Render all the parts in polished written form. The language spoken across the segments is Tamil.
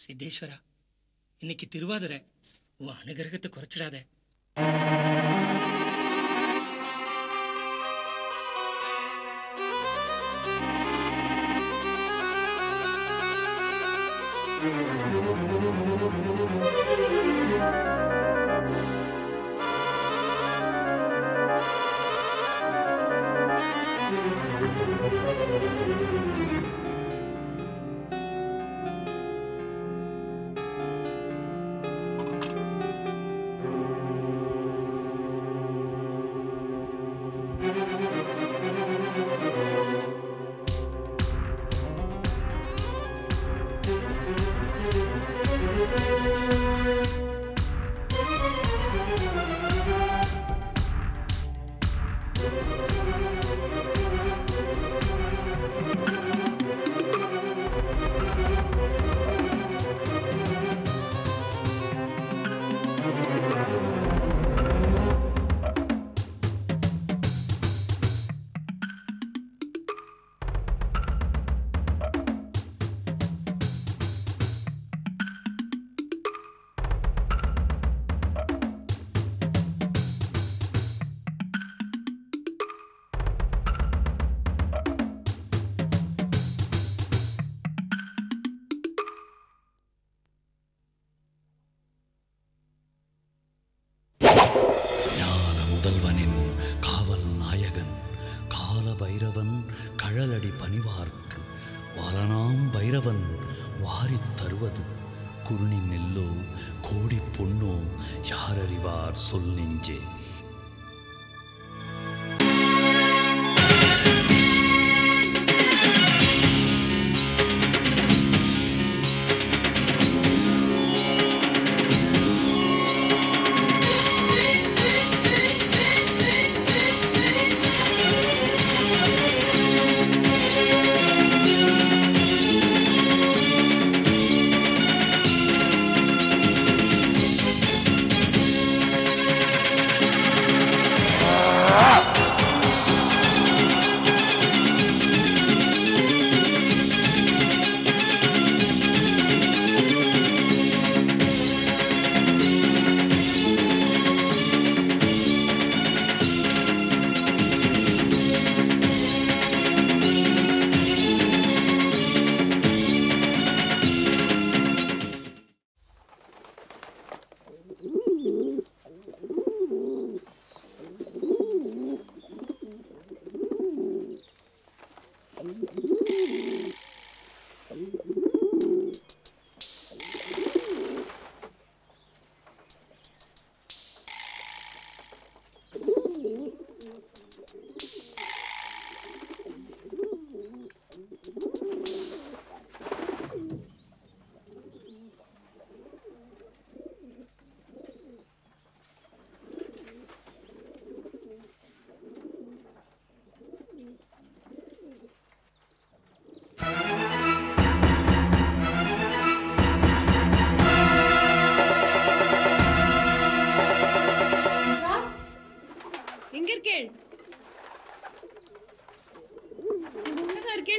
சித்தேஸ்வரா, இன்னைக்கு திருவாதிரை, உன் அனுகிரகத்தை குறைச்சிடாத. முதல்வனின் காவல் நாயகன் கால பைரவன் கழலடி பணிவார்க்கு வாலனாம் பைரவன் வாரித் தருவது குருணி நெல்லோ கோடி பொன்னோ யாரறிவார் சொல் நெஞ்சே.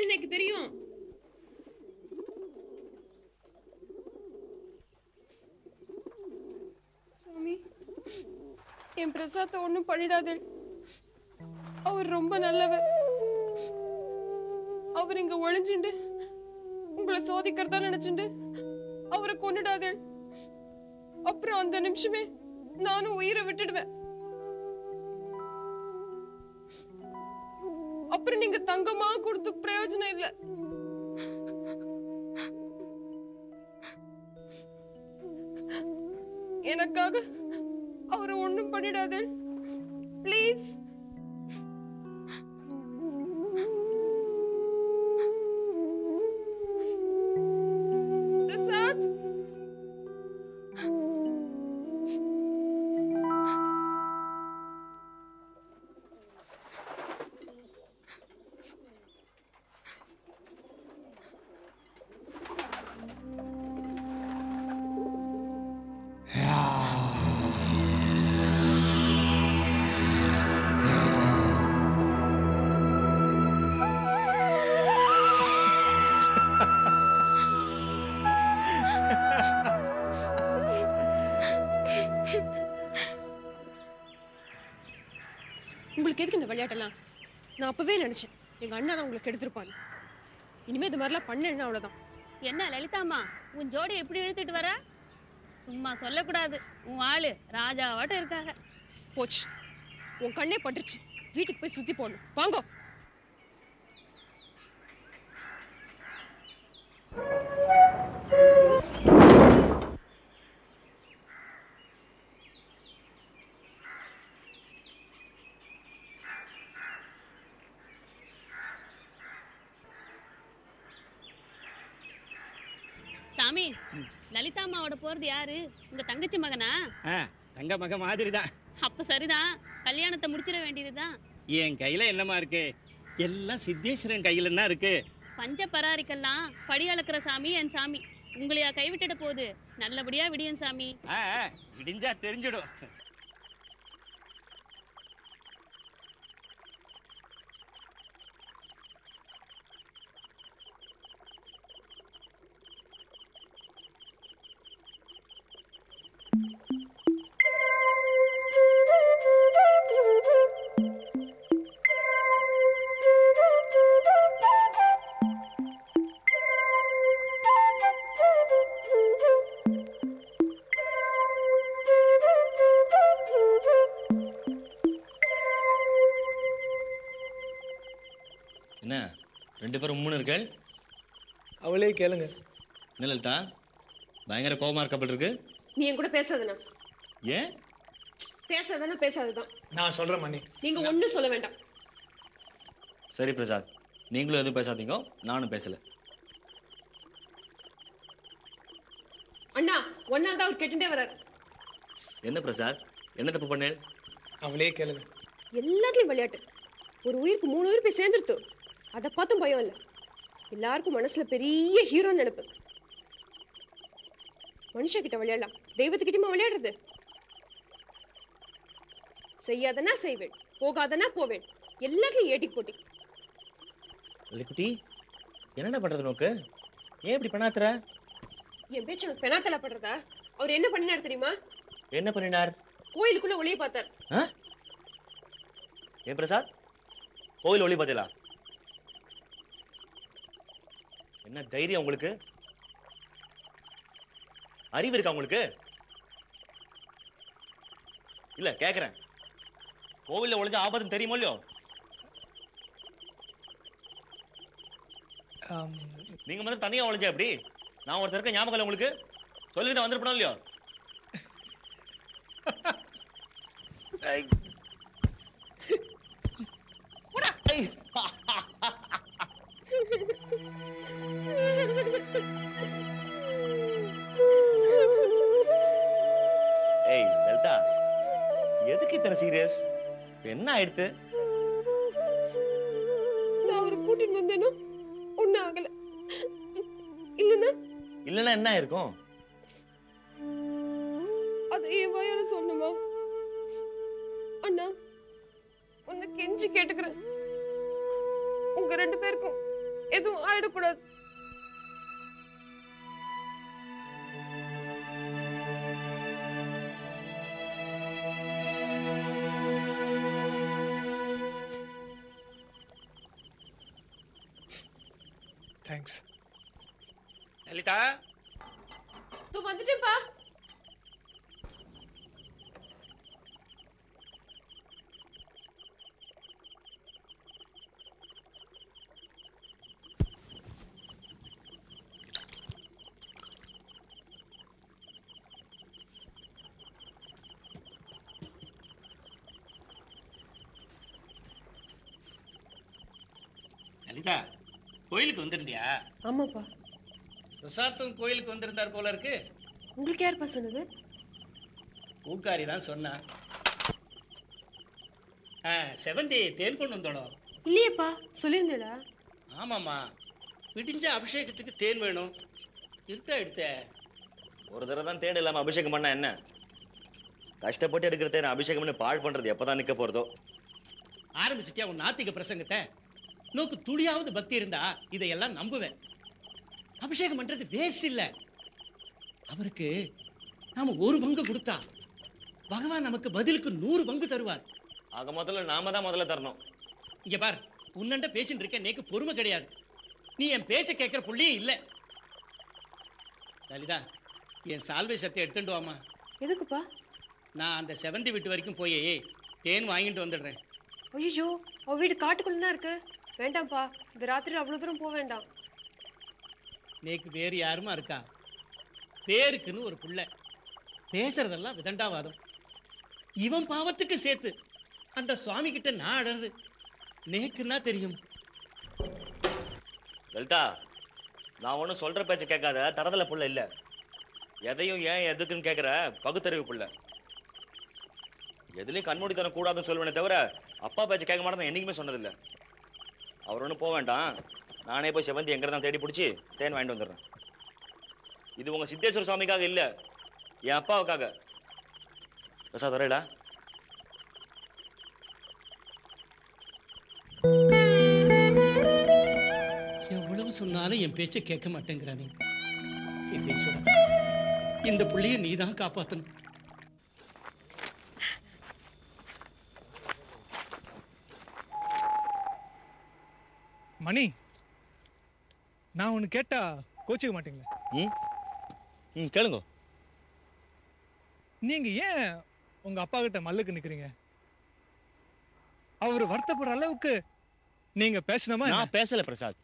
எனக்கு தெரியும். சுவாமி, என் பிரசாத்தை ஒண்ணும் பண்ணிடாதே. அவர் ரொம்ப நல்லவர். அவர் இங்க ஒளிஞ்சுண்டு உங்களை சோதிக்கிறதா நினைச்சுண்டு அவரை கொன்னுடாதே. அப்புறம் அந்த நிமிஷமே நானும் உயிரை விட்டுடுவேன். அப்புறம் நீங்க தங்கமா கொடுத்து பிரயோஜனம் இல்ல. எனக்காக அவரை ஒண்ணும் பண்ணிடாதே ப்ளீஸ். பிரசாத், உங்களுக்கு எதுக்கு இந்த விளையாட்டெல்லாம்? நான் அப்பவே நினைச்சேன் எங்க அண்ணா தான் உங்களுக்கு எடுத்திருப்பாங்க. இனிமே இது மாதிரிலாம் பண்ணேன்னா அவ்வளவுதான். என்ன லலிதாம்மா, உன் ஜோடி எப்படி இழுத்துட்டு வர? சும்மா சொல்லக்கூடாது, உன் ஆளு ராஜாவாட்டம் இருக்காங்க. போச்சு, உன் கண்ணே பட்டுருச்சு. வீட்டுக்கு போய் சுத்தி போடணும். வாங்கோ. சாமி, லலிதா அம்மாவோட போறது யாரு? உங்க தங்கச்சி மகனா? தங்க மக மாதிரி தான். அப்ப சரிதான், கல்யாணத்தை முடிச்சிட வேண்டியதுதான். என் கையில என்னமா இருக்கு? எல்லாம் சித்தேஸ்வரன் கையில என்ன இருக்கு? பஞ்ச பராரிக்கெல்லாம் படி அளக்குற சாமி என் சாமி. உங்களையா கைவிட்டுட போகுது? நல்லபடியா விடியும் சாமி. விடிஞ்சா தெரிஞ்சிடும். என்ன 2 பேரும் மூணு இருக்கள்? அவளே கேளுங்க. என்ன லலிதா, பயங்கர கோபமா இருக்கப்பட்டு இருக்கு? நீ என் கூட பேசாதண்ணா. ஏன் பேசாதண்ணா? பேசாததான். நான் சொல்றேன் மணி. நீங்க ஒண்ணும் சொல்ல வேண்டாம். சரி பிரசாத், நீங்களும் எதுவும் பேசாதீங்க, நானும் பேசல. அண்ணா, ஒன்னாதான் அவர் கேட்டுட்டே வர்றாரு. என்ன பிரசாத், என்ன தப்பு பண்ணேன்? அவளே கேளுங்க. எல்லாத்துலயும் விளையாட்டு. ஒரு உயிருக்கு 3 உயிர் போய் சேர்ந்துருத்து. அதை பார்த்தும் பயம் இல்லை. எல்லாருக்கும் மனசுல பெரிய ஹீரோ நினைப்பு. மனுஷகிட்ட விளையாடலாம், தெய்வத்துக்கிட்டமா விளையாடுறது? செய்யாதனா செய்வேன், போகாதனா போவேன், எல்லாத்தையும் ஏட்டி போட்டி. லலிகுட்டி, என்னடா பண்றது நோக்கு? ஏன் இப்படி பண்ணாத்துற? என் பேச்சு உனக்கு பெனாத்தல படுறதா? அவர் என்ன பண்ணினார் தெரியுமா? என்ன பண்ணினார்? கோயிலுக்குள்ள ஒளிய பார்த்தார். ஏன் பிரசாத், கோயில் ஒளி பார்த்தீங்களா? என்ன தைரியம் உங்களுக்கு? அறிவு இருக்கா உங்களுக்கு? இல்ல கேக்குறேன், கோவில்ல ஒளிஞ்ச ஆபத்துன்னு தெரியுமோ இல்லையோ? நீங்க வந்து தனியா ஒளிஞ்ச எப்படி? நான் ஒருத்தர் இருக்க ஞாபகம் இல்லை உங்களுக்கு? சொல்லிட்டு வந்திருப்போம் இல்லையோ? ஏய் லலிதா, எதுக்கு இத்தனை சீரியஸ்? என்ன ஆயிடுத்து? நான் அவரை கூட்டிட்டு வந்தேனோ ஒன்னும் ஆகல. இல்லன்னா என்ன இருக்கும்? அதை என் வாயால சொல்லணுமா? அண்ணா, உன்னை கெஞ்சி கேட்டுக்கிறேன், உங்க 2 பேருக்கும் எதுவும் ஆயிடக்கூடாது. தேங்க்ஸ். லலிதா, தூ வந்துட்டேப்பா. லலிதா, கோயிலுக்கு வந்திருந்தியா? ஆமாப்பா. பிரசாத்தும் கோயிலுக்கு வந்திருந்தார் போல இருக்கு. உங்களுக்கு யாருப்பா சொன்னது? பூக்காரி தான் சொன்னா. செவந்தி தேன் கொண்டு வந்தோம். இல்லையேப்பா, சொல்லிருந்தேடா. ஆமாம்மா, விடிஞ்ச அபிஷேகத்துக்கு தேன் வேணும். இருக்கா எடுத்த? ஒரு தடவை தான் தேன் இல்லாம அபிஷேகம் பண்ணா என்ன? கஷ்டப்பட்டு எடுக்கிற தேன் அபிஷேகம் பண்ணி பாழ் பண்றது எப்பதான் நிக்க போறதோ? ஆரம்பிச்சிட்டியா உன் நாத்திக பிரசங்கத்தை? நோக்கு துளியாவது பக்தி இருந்தா இதையெல்லாம் நம்புவேன். அபிஷேகம் பண்றது வேஸ்ட் இல்ல. அவருக்கு நாம 1 பங்கு கொடுத்தா பகவான் நமக்கு பதிலுக்கு 100 பங்கு தருவார். ஆக முதல்ல நாம தான் முதல்ல தரணும். இங்க பார், உன்னண்ட பேசிட்டு இருக்க நேக்கு பொறுமை கிடையாது. நீ என் பேச்சை கேட்கிற புள்ளியும் இல்லை. லலிதா, என் சால்வை சத்தை எடுத்துட்டு வாமா. எதுக்குப்பா? நான் அந்த செவந்தி வீட்டு வரைக்கும் போய் தேன் வாங்கிட்டு வந்துடுறேன். ஐயோ, அவ வீடு காட்டுக்குள்ளா இருக்கு. வேண்டாம்ப்பா, இந்த ராத்திரி அவ்வளவு தூரம் போக வேண்டாம். நேக்கு வேறு யாருமா இருக்கா? பேருக்குன்னு ஒரு புள்ள, பேசுறதெல்லாம் விதண்டாவாதம். இவன் பாவத்துக்கு சேர்த்து அந்த சுவாமி கிட்ட நான் அடருது. நேக்குன்னா தெரியும். லலிதா, நான் ஒன்றும் சொல்ற பேச்ச கேட்காத தரதல புள்ள இல்ல. எதையும் ஏன் எதுக்குன்னு கேட்குற பகுத்தறிவு புள்ள. எதுலையும் கண்மூடித்தனம் கூடாதுன்னு சொல்லுவேனே தவிர அப்பா பேச்ச கேட்க மாட்டேன்னு என்னைக்குமே சொன்னதில்லை. அவர் ஒன்றும் போக வேண்டாம், நானே போய் செவந்தி எங்கே தான் தேடி பிடிச்சி தேன் வாங்கிட்டு வந்துடுறேன். இது உங்க சித்தேஸ்வர சுவாமிக்காக இல்லை, என் அப்பாவுக்காக. பிரசாத் வரேடா. எவ்வளவு சொன்னாலும் என் பேச்சை கேட்க மாட்டேங்கிறானே. சித்தேஸ்வரா, இந்த புள்ளைய நீ தான் காப்பாற்றணும். மணி, நான் ஒன்று கேட்டா கோச்சிக்க மாட்டீங்களா? ம் கேளுங்க. நீங்க ஏன் உங்க அப்பா கிட்ட மல்லுக்கு நிக்கிறீங்க? அவர் வருத்தப்படுற அளவுக்கு நீங்க பேசணுமா? நான் பேசல பிரசாத்.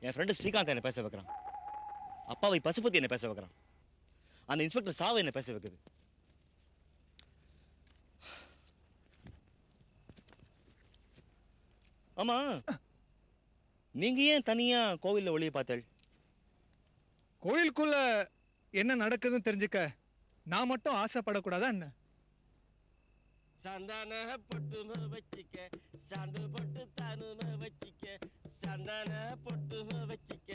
என் ஃப்ரெண்டு ஸ்ரீகாந்த் என்ன பேச வைக்கிறான். அப்பாவை பசுபதி என்ன பேச வைக்கிறான். அந்த இன்ஸ்பெக்டர் சாவை என்ன பேச வைக்குது. ஆமா, நீங்க ஏன் தனியா கோவில்ல ஒளிய பார்த்தல்? கோயிலுக்குள்ள என்ன நடக்குதுன்னு தெரிஞ்சுக்க நான் மட்டும் ஆசைப்படக்கூடாதா என்ன? சந்தான பொட்டும வச்சிக்க, சாந்து பொட்டு தானும வச்சிக்க, சந்தான பொட்டும வச்சிக்க,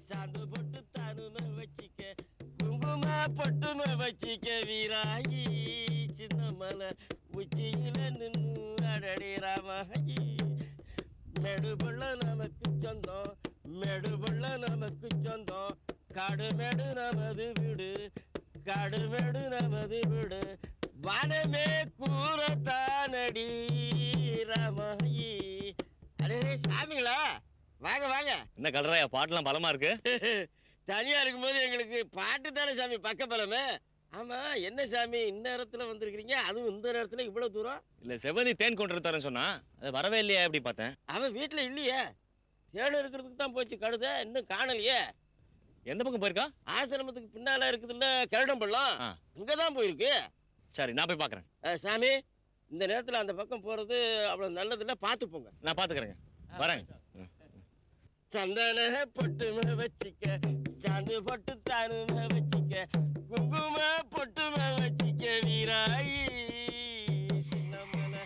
சாந்து பொட்டு தானும வச்சிக்க, குங்கும பொட்டும வச்சிக்க, வீராயி சின்ன மலை உச்சியில நின்று அடடி ராமாயி. மெடுபுள்ள நமக்கு சொந்தம், மெடுபுள்ள நமக்கு சொந்தம், காடுமேடு நமது வீடு, காடுமேடு நமது வீடு, வானமே கூறத்தானடி ராமாயி. அடே சாமிங்களா, வாங்க வாங்க. என்ன கலராயா, பாட்டுலாம் பலமா இருக்கு. தனியா இருக்கும்போது எங்களுக்கு பாட்டு தானே சாமி பக்க பலமே. ஆமா, என்ன சாமி இந்நேரத்துல வந்திருக்கிறீங்க, அதுவும் இந்த நேரத்துல இவ்வளவு தூரம்? இல்ல, செவந்தி தேன் கொண்டு தரேன்னு சொன்னா, அது வரவே இல்லையா எப்படி பார்த்தேன். அவன் வீட்டுல இல்லையே, தேடு இருக்கிறதுக்கு தான் போச்சு கழுத, இன்னும் காணலையே. எந்த பக்கம் போயிருக்கா? ஆசிரமத்துக்கு பின்னால இருக்குதுல்ல கருடம்பள்ளம், இங்கதான் போயிருக்கு. சரி, நான் போய் பாக்குறேன். சாமி, இந்த நேரத்துல அந்த பக்கம் போறது அவ்வளவு நல்லது இல்ல, பாத்து போங்க. நான் பாத்துக்கிறேங்க, வரேங்க. சந்தன பொட்டும வச்சிக்க, சாந்து பொட்டு தானும வச்சிக்க, குங்கும பொட்டும வச்சிக்க, வீராயி சின்ன மலை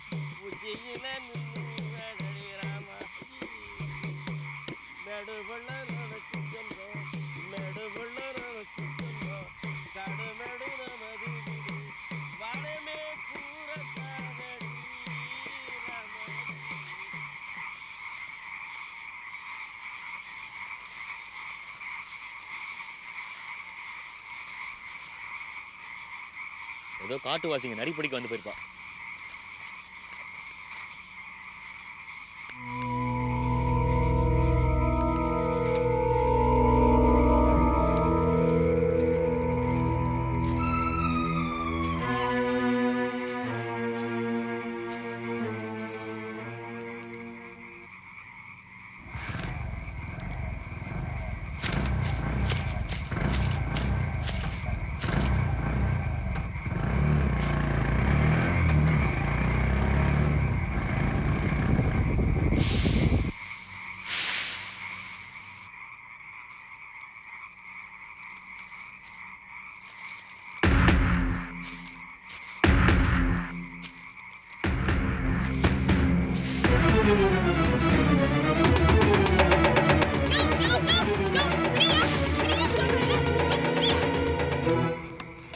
உச்சியில நின்று அடடி ராமாயி. மெடுபுள்ள நமக்கு சொந்தம், மெடுபுள்ள நமக்கு சொந்தம், காடுமேடு நமது வீடு, வானமே கூறத்தானடி ராமாயி. ஏதோ காட்டுவாசிங்க நரி பிடிக்க வந்து போயிருப்பா.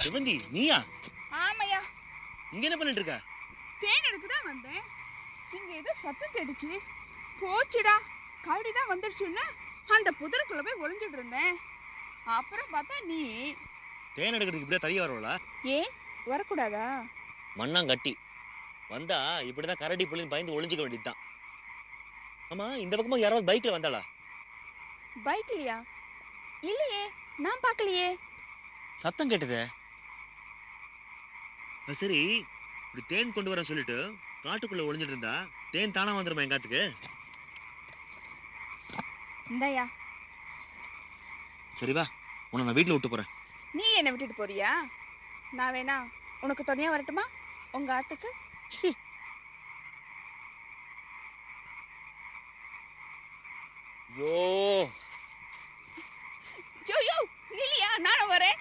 செவந்தி, நீயா? ஆமையா. இங்க என்ன பண்ணிட்டு இருக்க? தேன் எடுக்கதான் வந்தேன். இங்க ஏதோ சத்தம் கேட்டுச்சு. போச்சுடா, கரடிதான் வந்துடுச்சுன்னு அந்த புதருக்குள்ள போய் ஒளிஞ்சிட்டு இருந்தேன். அப்புறம் பார்த்தா நீ. தேன் எடுக்கிறதுக்கு இப்படியே தனியா வரவளா? ஏன் வரக்கூடாதா? மண்ணாங்கட்டி வந்தா இப்படிதான் கரடி புள்ளின்னு பயந்து ஒளிஞ்சுக்க வேண்டியதுதான். ஆமா, இந்த பக்கமா யாராவது பைக்ல வந்தாளா? பைக்லயா? இல்லையே, நான் பார்க்கலையே. சத்தம் கேட்டதே. சரி, இப்படி தேன் கொண்டு வரேன்னு சொல்லிட்டு காட்டுக்குள்ள ஒளிஞ்சிட்டு இருந்தா தேன் தானா வந்துருமா எங்காத்துக்கு? இந்தாயா. சரி வா, உன்னை நான் வீட்டுல விட்டு போறேன். நீ என்ன விட்டுட்டு போறியா? நான் வேணா உனக்கு துணையா வரட்டுமா உங்க ஆத்துக்கு? யோ யோ யோ, நில்லியா, நானும் வரேன்.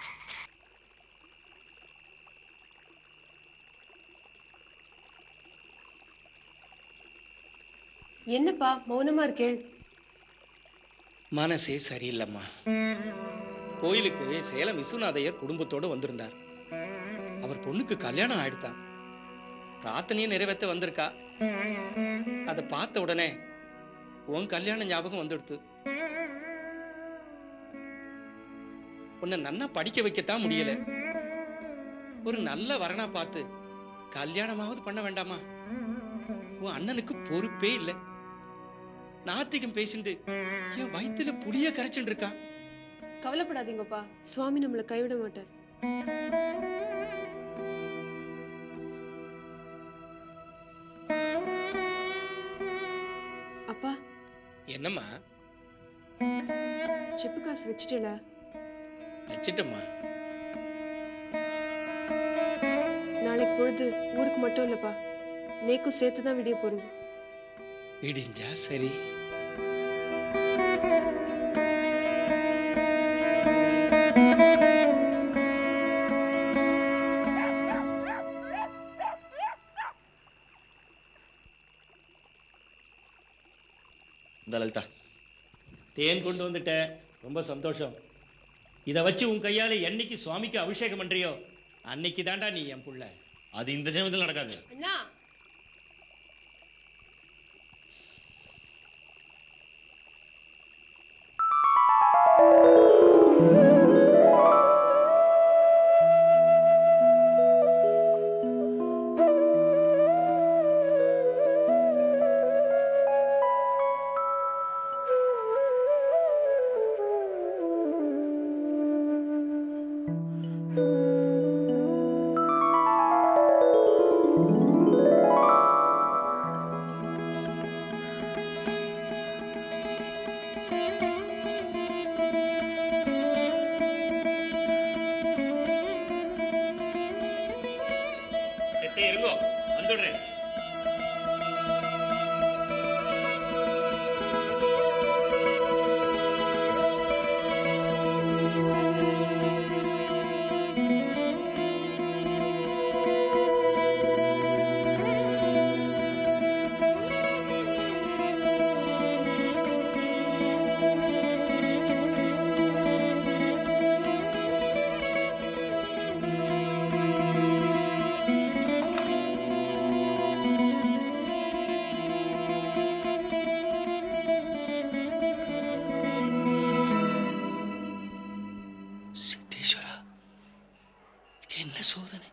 என்னப்பா மௌனமா இருக்கேள்? மனசே சரியில்லைம்மா. கோயிலுக்கு சேலம் விஸ்வநாதையர் குடும்பத்தோடு வந்திருந்தார். அவர் பொண்ணுக்கு கல்யாணம் ஆயிடுதான். பிரார்த்தனையை நிறைவேற்ற வந்திருக்கா. அதை பார்த்த உடனே உன் கல்யாண ஞாபகம் வந்துடுத்து. உன்னை நன்னா படிக்க வைக்கத்தான் முடியல. ஒரு நல்ல வரனா பார்த்து கல்யாணமாவது பண்ண வேண்டாமா? உன் அண்ணனுக்கு பொறுப்பே இல்லை. நாத்திகம் பேசிட்டு என் வயிற்றுல புளிய கரைச்சுட்டு இருக்கா. கவலைப்படாதீங்கப்பா, சுவாமி நம்மளை கைவிட மாட்டார். அப்பா. என்னம்மா? செப்பு காசு வச்சுட்டல? வச்சிட்டம்மா. நாளைக்கு பொழுது ஊருக்கு மட்டும் இல்லப்பா, நேக்கும் சேர்த்துதான் விடிய போறது. விடிஞ்சா சரி. இந்த லலிதா, தேன் கொண்டு வந்துட்ட, ரொம்ப சந்தோஷம். இதை வச்சு உன் கையால என்னைக்கு சுவாமிக்கு அபிஷேகம் பண்றியோ அன்னைக்கு தாண்டா நீ என் புள்ள. அது இந்த ஜென்மத்தில் நடக்காது. அண்ணா, இருங்கோ, வந்துடுறேன். என்ன சோதனை?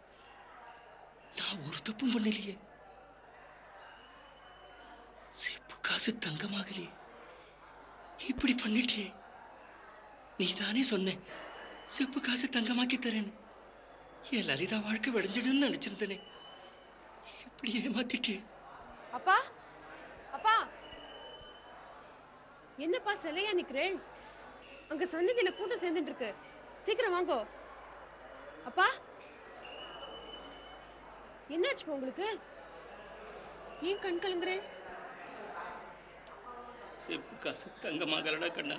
நான் ஒரு தப்பும் பண்ணலையே. செப்பு காசு தங்கமாகலையே. இப்படி பண்ணிட்டியே. நீ தானே சொன்ன செப்பு காசு தங்கமாக்கி தரேன்னு. என் லலிதா வாழ்க்கை விளைஞ்சிடுன்னு நினைச்சிருந்தனே. இப்படி ஏமாத்திட்டே. அப்பா, அப்பா, என்னப்பா சிலையா நிக்கிறேன்? அங்க சன்னதியில கூட்டம் சேர்ந்துட்டு இருக்கு, சீக்கிரம் வாங்கோ. அப்பா, என்னாச்சுப்பா உங்களுக்கு? ஏன் கண் கலங்குறேன்? செப்பு காசு தங்கமாகலடா கண்ணா.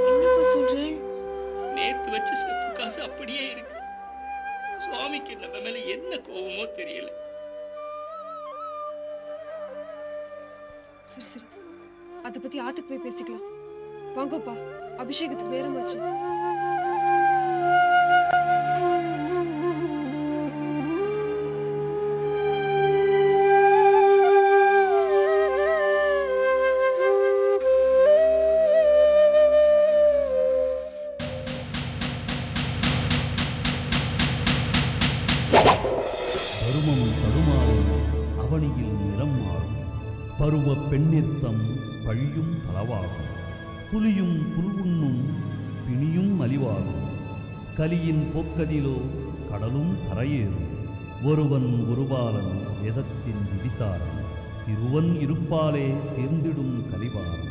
என்னப்பா சொல்றேன்? நேத்து வச்ச செப்பு காசு அப்படியே இருக்கு. சுவாமிக்கு நம்ம மேல என்ன கோபமோ தெரியல. சரி சரி, அத பத்தி ஆத்துக்கு போய் பேசிக்கலாம். வாங்கப்பா, அபிஷேகத்துக்கு நேரமாச்சு. பருவம் தடுமாறும் அவனியில் நிறம் மாறும். பருவ பெண்ணிற்தம் பழியும் பலவாகும். புலியும் புல்வுண்ணும் பிணியும் அழிவாகும். கலியின் போக்கதிலோ கடலும் கரையேறும். ஒருவன் ஒருபாலன் வேதத்தின் விதிசாரம். சிறுவன் இருப்பாலே தீர்ந்திடும் கலிவாரம்.